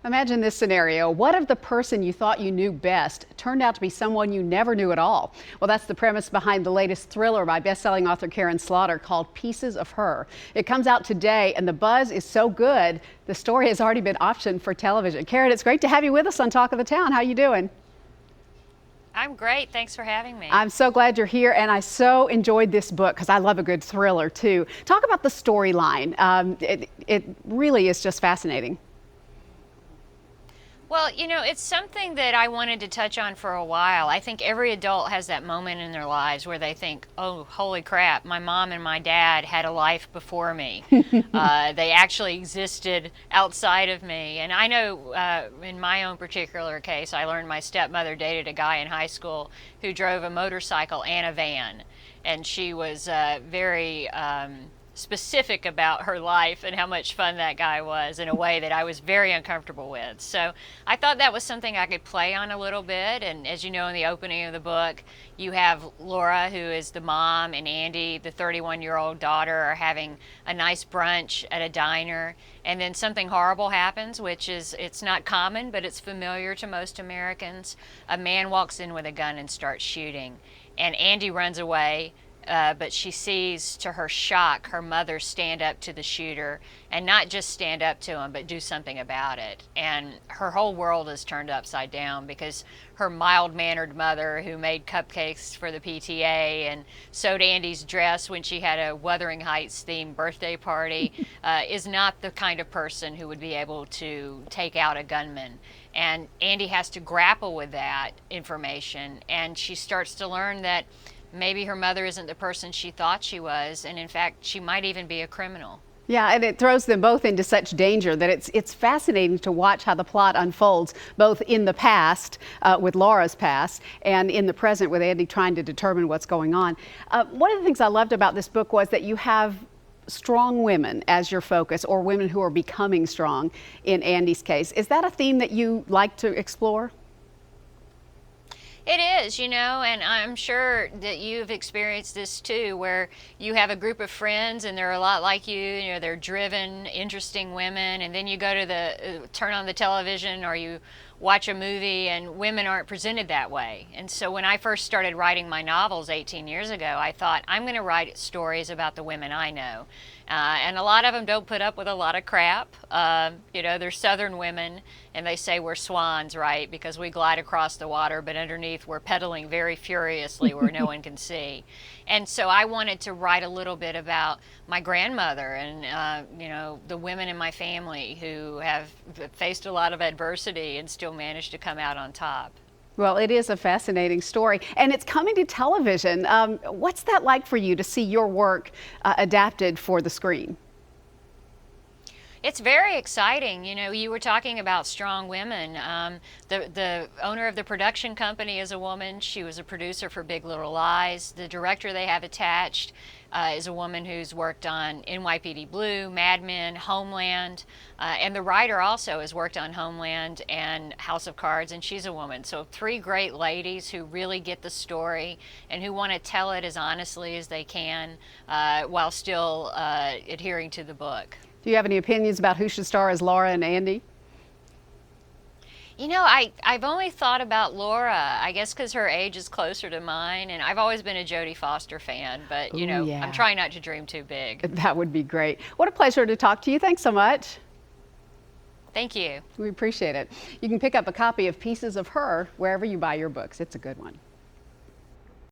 Imagine this scenario. What if the person you thought you knew best turned out to be someone you never knew at all? Well, that's the premise behind the latest thriller by best-selling author Karin called Pieces of Her. It comes out today, and the buzz is so good, the story has already been optioned for television. Karin, it's great to have you with us on Talk of the Town. How you doing? I'm great. Thanks for having me. I'm so glad you're here, and I so enjoyed this book because I love a good thriller, too. Talk about the storyline. It really is just fascinating. Well, you know, it's something that I wanted to touch on for a while. I think every adult has that moment in their lives where they think, oh, holy crap, my mom and my dad had a life before me. They actually existed outside of me. And I know in my own particular case, I learned my stepmother dated a guy in high school who drove a motorcycle and a van. And she was very specific about her life and how much fun that guy was in a way that I was very uncomfortable with. So I thought that was something I could play on a little bit. And as you know, in the opening of the book, you have Laura, who is the mom, and Andy, the 31-year-old daughter, are having a nice brunch at a diner. And then something horrible happens, which is, it's not common, but it's familiar to most Americans. A man walks in with a gun and starts shooting. And Andy runs away. But she sees, to her shock, her mother stand up to the shooter, and not just stand up to him, but do something about it. And her whole world is turned upside down because her mild-mannered mother, who made cupcakes for the PTA and sewed Andy's dress when she had a Wuthering Heights-themed birthday party, is not the kind of person who would be able to take out a gunman. And Andy has to grapple with that information, and she starts to learn that maybe her mother isn't the person she thought she was, and in fact, she might even be a criminal. Yeah, and it throws them both into such danger that it's fascinating to watch how the plot unfolds, both in the past, with Laura's past, and in the present with Andy trying to determine what's going on. One of the things I loved about this book was that you have strong women as your focus, or women who are becoming strong in Andy's case. Is that a theme that you like to explore? It is, you know, and I'm sure that you've experienced this too, where you have a group of friends and they're a lot like you know, they're driven, interesting women, and then you go to the, turn on the television or you watch a movie and women aren't presented that way. And so when I first started writing my novels 18 years ago, I thought, I'm going to write stories about the women I know. And a lot of them don't put up with a lot of crap. You know, they're Southern women, and they say we're swans, right? Because we glide across the water, but underneath we're pedaling very furiously where no one can see. And so I wanted to write a little bit about my grandmother and, you know, the women in my family who have faced a lot of adversity and still managed to come out on top. Well, it is a fascinating story, and it's coming to television. What's that like for you to see your work adapted for the screen? It's very exciting. You know, you were talking about strong women. The owner of the production company is a woman. She was a producer for Big Little Lies. The director they have attached is a woman who's worked on NYPD Blue, Mad Men, Homeland, and the writer also has worked on Homeland and House of Cards, and she's a woman. So three great ladies who really get the story and who want to tell it as honestly as they can while still adhering to the book. Do you have any opinions about who should star as Laura and Andy? You know, I've only thought about Laura, I guess because her age is closer to mine, and I've always been a Jodie Foster fan, but, you know, yeah. I'm trying not to dream too big. That would be great. What a pleasure to talk to you. Thanks so much. Thank you. We appreciate it. You can pick up a copy of Pieces of Her wherever you buy your books. It's a good one.